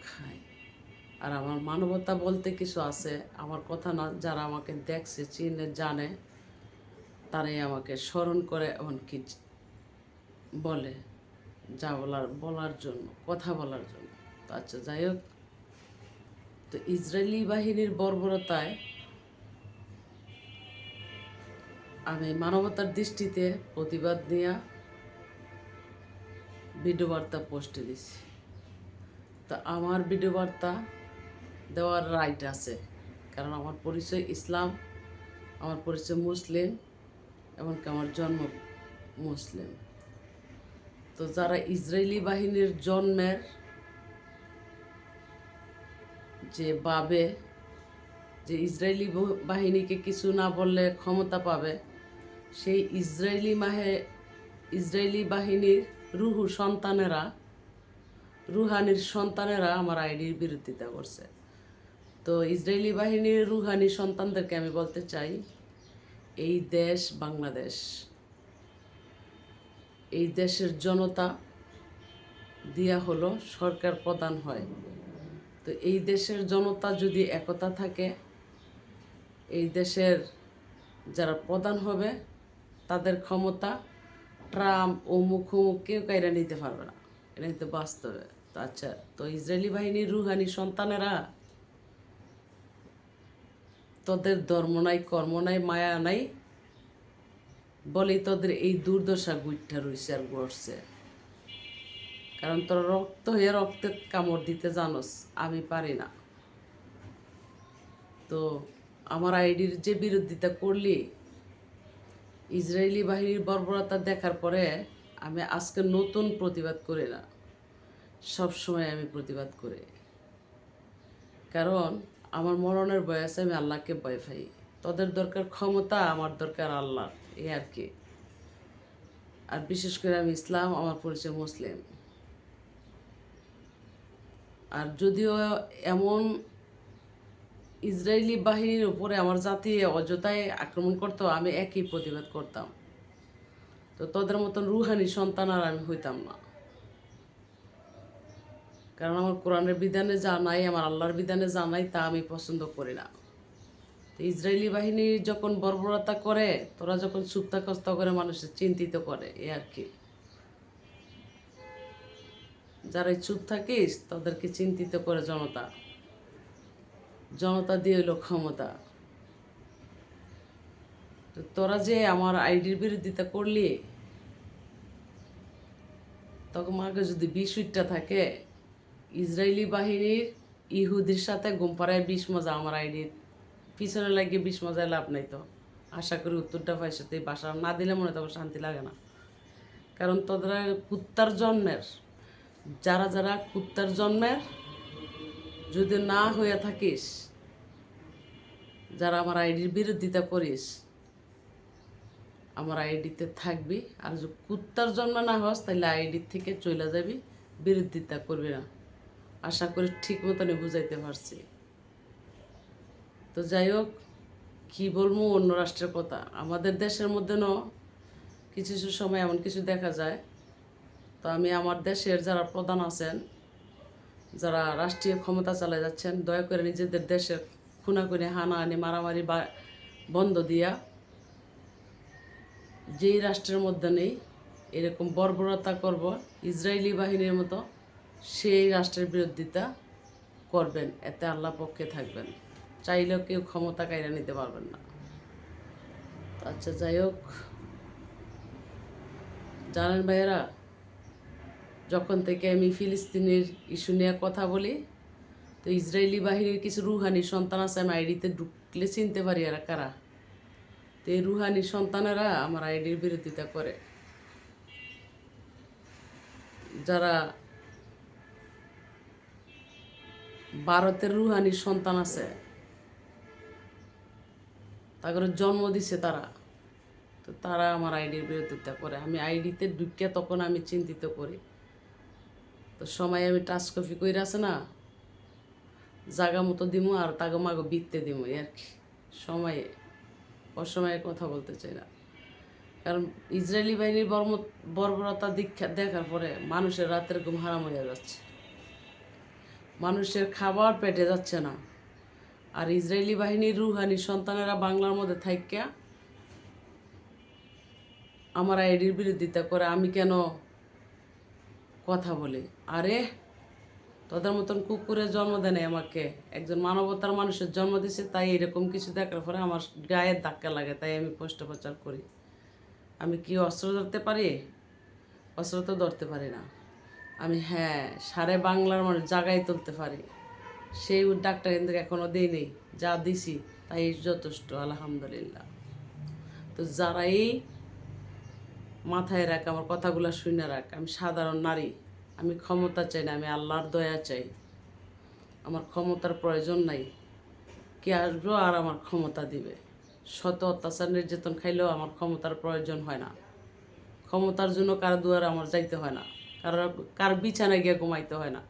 খাই। আর আমার মানবতা বলতে কিছু আছে, আমার কথা না যারা আমাকে দেখছে চিনে জানে তারাই আমাকে স্মরণ করে এমনকি বলে যা বলার জন্য, কথা বলার জন্য। তো আচ্ছা, যাই হোক, তো ইসরায়েলি বাহিনীর বর্বরতায় আমি মানবতার দৃষ্টিতে প্রতিবাদ নিয়ে ভিডিও বার্তা পোস্টে দিছি। তো আমার ভিডিও বার্তা দেওয়ার রাইট আছে, কারণ আমার পরিচয় ইসলাম, আমার পরিচয় মুসলিম, এমনকি আমার জন্ম মুসলিম। তো যারা ইসরায়েলি বাহিনীর জন্মের যে ভাবে যে ইসরায়েলি বাহিনীকে কিছু না বললে ক্ষমতা পাবে, সেই ইসরায়েলি বাহিনীর রুহানির সন্তানেরা আমার আইডির বিরোধিতা করছে। তো ইসরায়েলি বাহিনীর রুহানি সন্তানদেরকে আমি বলতে চাই, এই দেশ বাংলাদেশ, এই দেশের জনতা দিয়া হলো সরকার প্রধান হয়। তো এই দেশের জনতা যদি একতা থাকে, এই দেশের যারা প্রধান হবে তাদের ক্ষমতা ট্রাম্প ও মুখোমুখি কেউ কাইরা নিতে পারবে না। এটা কিন্তু বাস্তবে। তো আচ্ছা, তো ইসরায়েলি বাহিনীর রুহানি সন্তানেরা, তোদের ধর্ম নাই, কর্ম নাই, মায়া নাই বলেই তোদের এই দুর্দশা গুইঠা রয়েছে আর গড়ছে। কারণ তোরা রক্ত হয়ে রক্তের কামড় দিতে জানোস, আমি পারি না। তো আমার আইডির যে বিরোধিতা করলি, ইসরায়েলি বাহিনীর বর্বরতা দেখার পরে আমি আজকে নতুন প্রতিবাদ করি না, সবসময় আমি প্রতিবাদ করি। কারণ আমার মরণের ভয় আছে, আমি আল্লাহকে ভয় পাই। তোদের দরকার ক্ষমতা, আমার দরকার আল্লাহ, এই আর কি। আর বিশেষ করে আমি ইসলাম, আমার পরিচয় মুসলিম। আর যদিও এমন ইসরায়েলি বাহিনীর উপরে আমার জাতি অযথায় আক্রমণ করতো, আমি একই প্রতিবাদ করতাম। তো তোদের মতন রুহানি সন্তান আর আমি হইতাম না। কারণ আমার কোরআনের বিধানে যা নাই, আমার আল্লাহর বিধানে যা নাই, তা আমি পছন্দ করি না। তো ইসরায়েলি বাহিনী যখন বর্বরতা করে, তোরা যখন সুপ্তাকস্তা করে মানুষের চিন্তিত করে, এ আর কি। যারাই চুপ থাকিস তাদেরকে চিন্তিত করে জনতা, জনতা দিয়ে হইল ক্ষমতা। তো তোরা যে আমার আইডির বিরোধিতা করলি, তখন মাকে যদি 20 থাকে, ইসরায়েলি বাহিনীর ইহুদির সাথে ঘুম পাড়ায় 20 মজা, আমার আইডির পিছনে লাগিয়ে 20 মজায় লাভ নাই। তো আশা করি উত্তরটা পাইছে। তো এই বাসা না দিলে মনে তখন শান্তি লাগে না। কারণ তোদের কুত্তার জন্মের, যারা যারা কুত্তার জন্মের যদি না হয়ে থাকিস, যারা আমার আইডির বিরোধিতা করিস, আমার আইডিতে থাকবি। আর যদি কুত্তার জন্ম না হস, তাহলে আইডির থেকে চলে যাবি, বিরোধিতা করবি না। আশা করি ঠিক মতনই বুঝাইতে পারছি। তো যাই হোক, কী বলবো অন্য রাষ্ট্রের কথা, আমাদের দেশের মধ্যে কিছু কিছু সময় এমন কিছু দেখা যায়। তো আমি আমার দেশের যারা প্রধান আছেন, যারা রাষ্ট্রীয় ক্ষমতা চালিয়ে যাচ্ছেন, দয়া করে নিজেদের দেশের খুনাখুনি, হানাহানি, মারামারি বন্ধ দিয়া, যেই রাষ্ট্রের মধ্যে নেই এরকম বর্বরতা করব ইসরায়েলি বাহিনীর মতো, সেই রাষ্ট্রের বিরোধিতা করবেন। এতে আল্লাহ পক্ষে থাকবেন। চাইলেও কেউ ক্ষমতা কাইরা নিতে পারবেন না। আচ্ছা, যাই হোক, জানেন ভাইয়েরা, যখন থেকে আমি ফিলিস্তিনের ইস্যু নিয়ে কথা বলি, তো ইসরায়েলি বাহিনীর কিছু রুহানি সন্তান আছে, আমি আইডিতে ঢুকলে চিনতে পারি এরা কারা। তো এই রুহানি সন্তানেরা আমার আইডির বিরোধিতা করে। যারা ভারতের রুহানি সন্তান আছে, তাদের জন্ম দিছে তারা, তো তারা আমার আইডির বিরোধিতা করে। আমি আইডিতে ঢুকে তখন আমি চিন্তিত করি। তো সময় আমি টাচ কপি করে আছে না, জাগা মতো দিমু আর তাগো মাগো বিকতে দিমু, আর কি। সময়ে অসময়ে কথা বলতে চাই না। কারণ ইসরায়েলি বাহিনীর বর্বরতা দেখার পরে মানুষের রাতের ঘুম হারাম হয়ে যাচ্ছে। মানুষের খাবার পেটে যাচ্ছে না, আর ইসরায়েলি বাহিনীর রুহানি সন্তানেরা বাংলার মধ্যে থাইকা আমার আইডির বিরোধিতা করে। আমি কেন কথা বলি? আরে তোদের মতন কুকুরের জন্ম দেয় নাই আমাকে, একজন মানবতার মানুষের জন্ম দিছে, তাই এরকম কিছু দেখার পরে আমার গায়ে ধাক্কা লাগে, তাই আমি পোস্ট প্রচার করি। আমি কি অস্ত্র ধরতে পারি? অস্ত্র তো ধরতে পারি না আমি। হ্যাঁ, সারে বাংলার মানুষ জাগাই তুলতে পারি, সেই ডাকটা কিন্তু এখনও দিইনি। যা দিছি তাই যথেষ্ট, আলহামদুলিল্লাহ। তো যারাই মাথায় রাখ, আমার কথাগুলো শুনে রাখ, আমি সাধারণ নারী, আমি ক্ষমতা চাই না, আমি আল্লাহর দয়া চাই। আমার ক্ষমতার প্রয়োজন নাই। কে আসবো আর আমার ক্ষমতা দিবে? শত অত্যাচার নির্যাতন খাইলেও আমার ক্ষমতার প্রয়োজন হয় না। ক্ষমতার জন্য কারো দুয়ারে আমার যাইতে হয় না, কার বিছানায় গিয়ে ঘুমাইতে হয় না।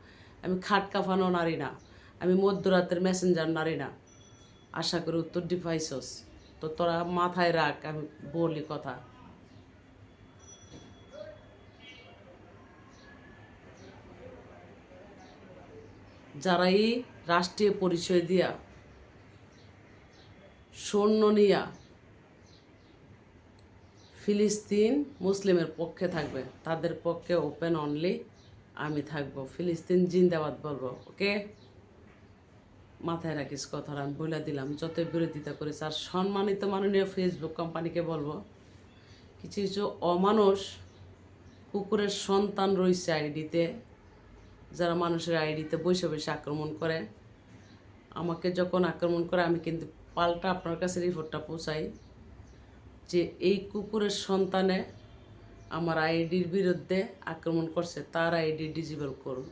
আমি খাট কাঁপানো নারী না, আমি মধ্যরাতের মেসেঞ্জার নারী না। আশা করি উত্তরটি পাইছস। তো তোরা মাথায় রাখ, আমি বলি কথা। যারাই রাষ্ট্রীয় পরিচয় দিয়া, সৈন্য নিয়া ফিলিস্তিন মুসলিমের পক্ষে থাকবে, তাদের পক্ষে ওপেন অনলি আমি থাকবো। ফিলিস্তিন জিন্দাবাদ বলবো, ওকে? মাথায় রাখিস কথাটা, আমি বলে দিলাম। যতই বিরোধিতা করিস। আর সম্মানিত মাননীয় ফেসবুক কোম্পানিকে বলবো, কিছু কিছু অমানুষ কুকুরের সন্তান রয়েছে আইডিতে, যারা মানুষের আইডিতে বসে বসে আক্রমণ করে। আমাকে যখন আক্রমণ করে, আমি কিন্তু পাল্টা আপনার কাছে রিপোর্টটা পৌঁছাই যে এই কুকুরের সন্তানে আমার আইডির বিরুদ্ধে আক্রমণ করছে, তার আইডি ডিজেবল করুন।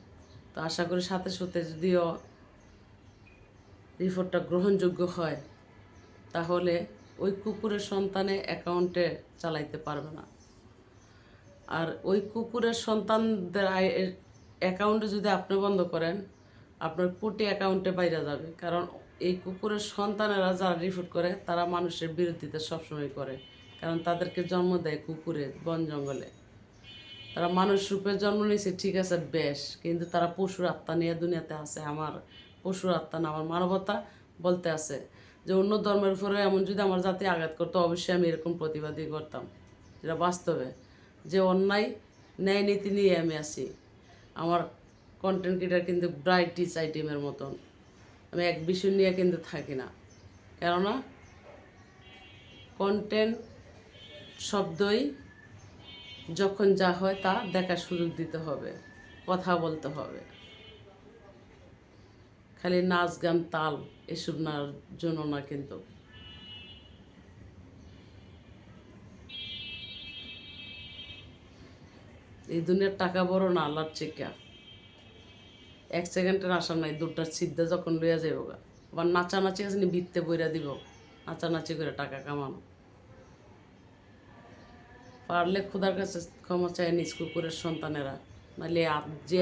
তো আশা করি সাথে সাথে যদিও রিপোর্টটা গ্রহণযোগ্য হয়, তাহলে ওই কুকুরের সন্তানে অ্যাকাউন্টে চালাইতে পারবে না। আর ওই কুকুরের সন্তানদের অ্যাকাউন্টে যদি আপনি বন্ধ করেন, আপনার কোটি অ্যাকাউন্টে বাইরে যাবে। কারণ এই কুকুরের সন্তানেরা যারা রিপোর্ট করে, তারা মানুষের বিরোধিতা সবসময় করে। কারণ তাদেরকে জন্ম দেয় কুকুরে, বন জঙ্গলে। তারা মানুষ রূপে জন্ম নিয়েছে, ঠিক আছে, বেশ, কিন্তু তারা পশুর আত্মা নিয়ে দুনিয়াতে আছে। আমার পশুর আত্মা না, আমার মানবতা বলতে আছে। যে অন্য ধর্মের উপরে এমন যদি আমার জাতি আঘাত করতো, অবশ্যই আমি এরকম প্রতিবাদই করতাম, যেটা বাস্তবে। যে অন্যায় ন্যায় নীতি নিয়ে আমি আছি। আমার কন্টেন্ট ক্রিয়েটার কিন্তু ব্রাইটিশ আইটেমের মতন, আমি এক বিষয় নিয়ে কিন্তু থাকি না। কেননা কন্টেন্ট শব্দই যখন যা হয় তা দেখার সুযোগ দিতে হবে, কথা বলতে হবে। খালি নাচ গান তাল এসব না জন্য না। কিন্তু এই দুনিয়ার টাকা বড় না আল্লাহর চিকা। এক সেকেন্ডের আশা নাই, দুটার সিদ্ধা যখন লইয়া যাইব গা। আবার নাচানাচি আছে নি, ভিত্তে বইরা দিব, নাচানাচি করে টাকা কামানো। পারলে খোদার কাছে ক্ষমা চায় নিজ কুকুরের সন্তানেরা, নাহলে যে